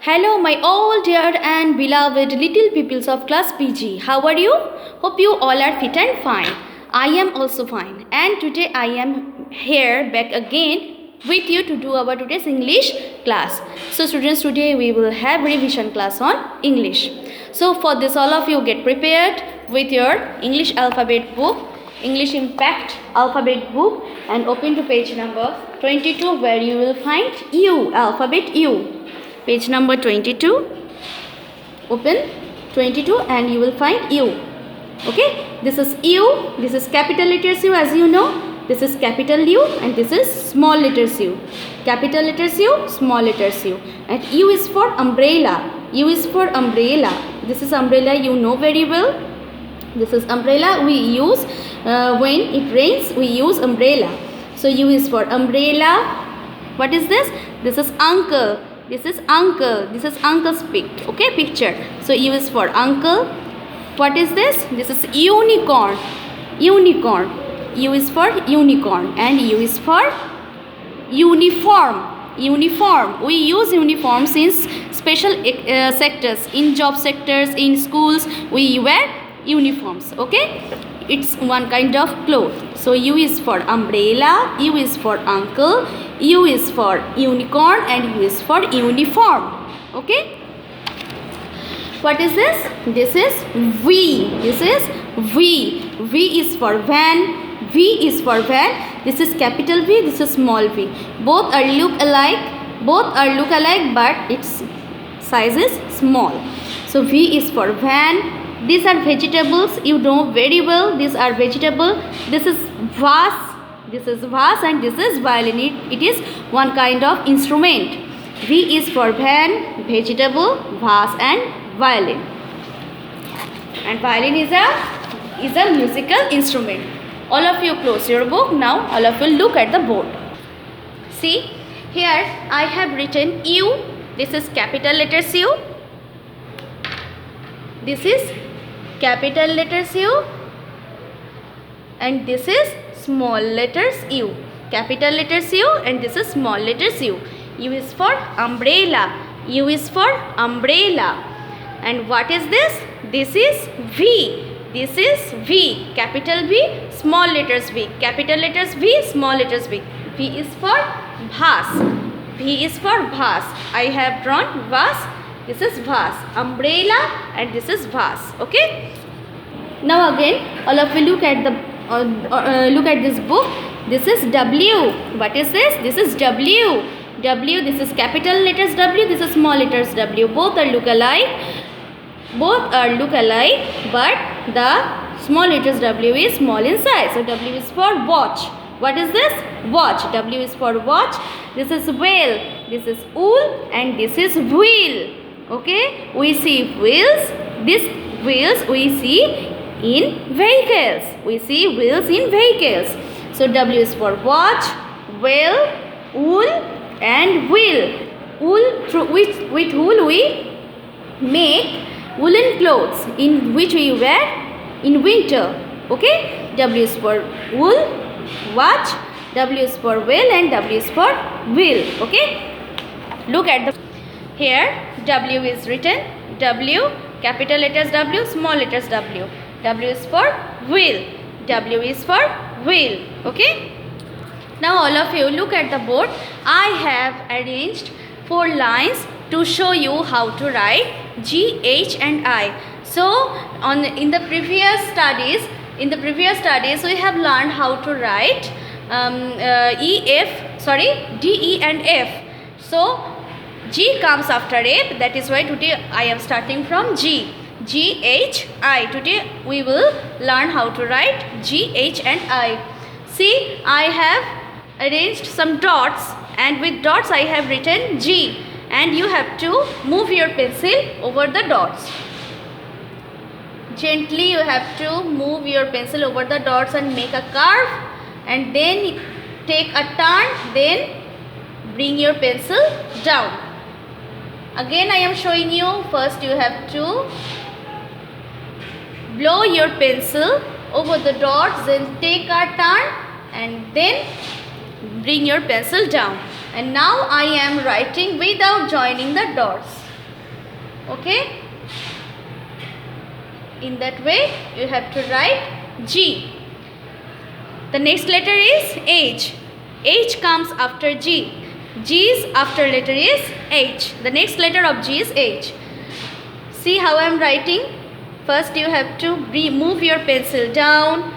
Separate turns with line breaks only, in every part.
Hello, my all dear and beloved little pupils of class PG. How are you? Hope you all are fit and fine. I am also fine. And today I am here back again with you to do our today's English class. So students, today we will have revision class on English. So for this, all of you get prepared with your English alphabet book, English Impact alphabet book, and open to page number 22 where you will find U, alphabet U. Page number 22, open 22 and you will find U. Okay, this is U, this is capital letters U, as you know. This is capital U and this is small letters U. Capital letters U, small letters U. And U is for umbrella. U is for umbrella. This is umbrella, you know very well. This is umbrella we use when it rains, we use umbrella. So U is for umbrella. What is this? This is uncle. This is uncle. This is uncle's picture. So U is for uncle. What is this? This is unicorn. Unicorn. U is for unicorn. And U is for uniform. Uniform. We use uniforms in special sectors. In job sectors, in schools, we wear uniforms. Okay? It's one kind of cloth. So U is for umbrella, U is for uncle, U is for unicorn, and U is for uniform. Okay? What is this? This is V. This is V. V is for van. V is for van. This is capital V. This is small v. Both are look alike. Both are look alike, but its size is small. So V is for van. These are vegetables, you know very well. These are vegetable. This is vase. This is vase and this is violin. It is one kind of instrument. V is for van, vegetable, vase and violin. And violin is a musical instrument. All of you close your book. Now all of you look at the board. See, here I have written U. This is capital letters U. This is capital letters U and this is small letters U. Capital letters U and this is small letters U. U is for umbrella. U is for umbrella. And what is this? This is V. This is V. Capital V, small letters V. Capital letters V, small letters V. V is for vase. V is for vase. I have drawn vase. This is vase, umbrella, and this is vase. Okay. Now again, all of you look at this book. This is W. What is this? This is W. W. This is capital letters W. This is small letters W. Both are look alike. Both are look alike, but the small letters W is small in size. So W is for watch. What is this? Watch. W is for watch. This is whale. This is wool, and this is wheel. Okay, we see wheels. These wheels we see in vehicles. We see wheels in vehicles. So W is for watch, wheel, wool, and wheel. Wool, with wool we make woolen clothes in which we wear in winter. Okay, W is for wool, watch, W is for wheel, and W is for wheel. Okay, look at the here. W is written. W, capital letters W, small letters W. W is for wheel. W is for wheel. Okay. Now all of you look at the board. I have arranged 4 lines to show you how to write G, H and I. So in the previous studies we have learned how to write D, E and F. So G comes after F, that is why today I am starting from G. G, H, I. Today we will learn how to write G, H and I. See, I have arranged some dots and with dots I have written G, and you have to move your pencil over the dots. Gently you have to move your pencil over the dots and make a curve, and then take a turn, then bring your pencil down. Again I am showing you. First you have to blow your pencil over the dots, then take a turn and then bring your pencil down. And now I am writing without joining the dots. Okay, in that way you have to write G. The next letter is H. H comes after G. G's after letter is H. The next letter of G is H. See how I am writing? First you have to move your pencil down,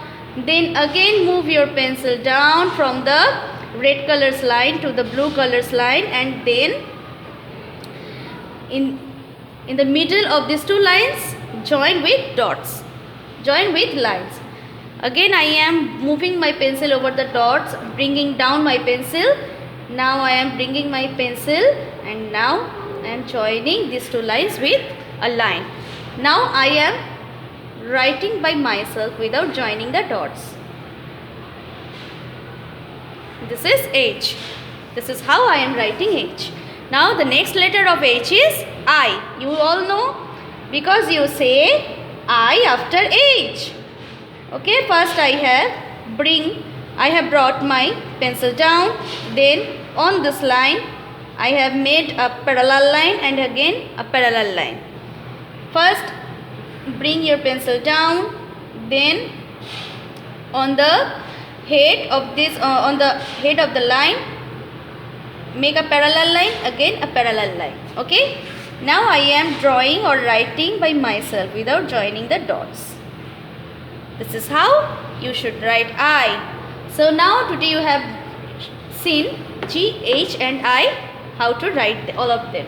then again move your pencil down from the red color's line to the blue color's line, and then in the middle of these two lines join with dots, join with lines. Again I am moving my pencil over the dots, bringing down my pencil. Now I am bringing my pencil and now I am joining these two lines with a line. Now I am writing by myself without joining the dots. This is H. This is how I am writing H. Now the next letter of H is I. You all know because you say I after H. Okay, first I have brought my pencil down, then on this line I have made a parallel line and again a parallel line. First bring your pencil down, then on the head of this on the head of the line make a parallel line, again a parallel line. Okay, now I am drawing or writing by myself without joining the dots. This is how you should write I. So now today you have seen G, H and I, how to write all of them.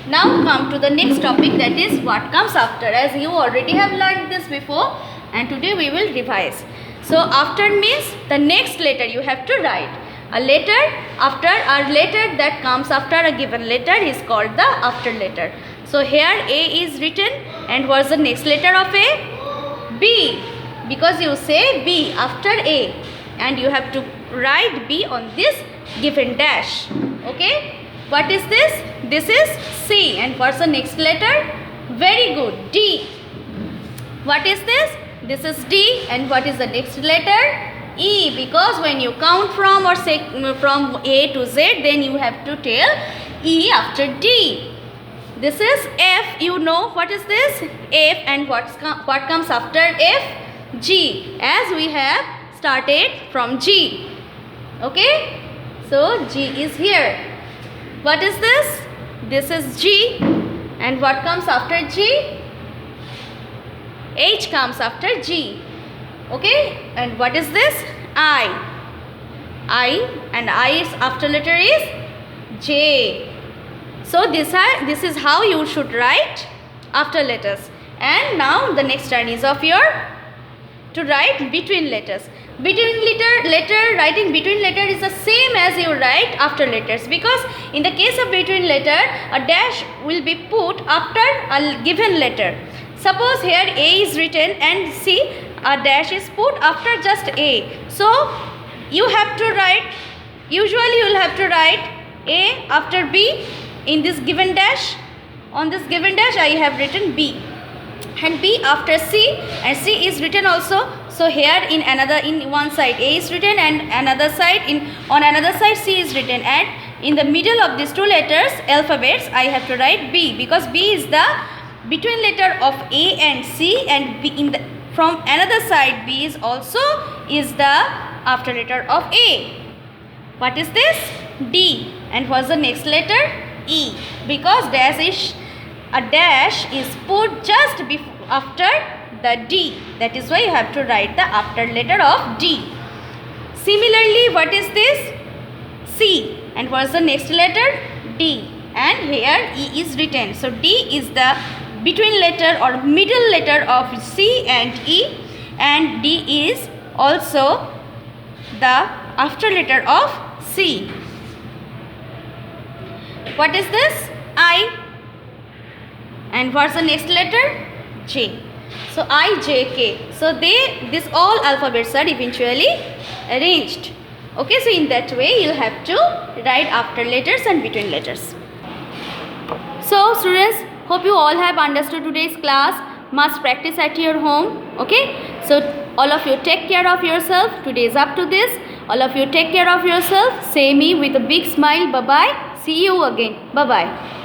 Now come to the next topic, that is what comes after, as you already have learned this before and today we will revise. So after means the next letter you have to write. A letter after a letter that comes after a given letter is called the after letter. So here A is written, and what's the next letter of A? B. Because you say B after A and you have to write B on this given dash. Okay, what is this? This is C, and what's the next letter? Very good, D. What is this? This is D, and what is the next letter? E, because when you count from or say from A to Z, then you have to tell E after D. This is F. You know what is this? F, and what comes after F? G, as we have started from G. Okay, so G is here. What is this? This is G, and what comes after G? H comes after G. Okay, and what is this? I, and I's after letter is J. So this is how you should write after letters. And now the next turn is of your to write between letters. Writing between letter is the same as you write after letters, because in the case of between letter a dash will be put after a given letter. Suppose here A is written and see a dash is put after just A. So you have to write, usually you will have to write A after B in this given dash. On this given dash I have written B, and B after C, and C is written also. So here in one side A is written and on another side C is written, and in the middle of these two letters alphabets I have to write B, because B is the between letter of A and C, and B from another side B is also is the after letter of A. What is this? D, and what's the next letter? E, because a dash is put just after the D. That is why you have to write the after letter of D. Similarly, what is this? C, and what's the next letter? D, and here E is written. So D is the between letter or middle letter of C and E, and D is also the after letter of C. What is this? I, and what's the next letter? J. So I, J, K. So this all alphabets are eventually arranged. Okay, so in that way you'll have to write after letters and between letters. So students, hope you all have understood today's class. Must practice at your home. Okay, so all of you take care of yourself. Today is up to this. All of you take care of yourself. Say me with a big smile. Bye bye. See you again. Bye bye.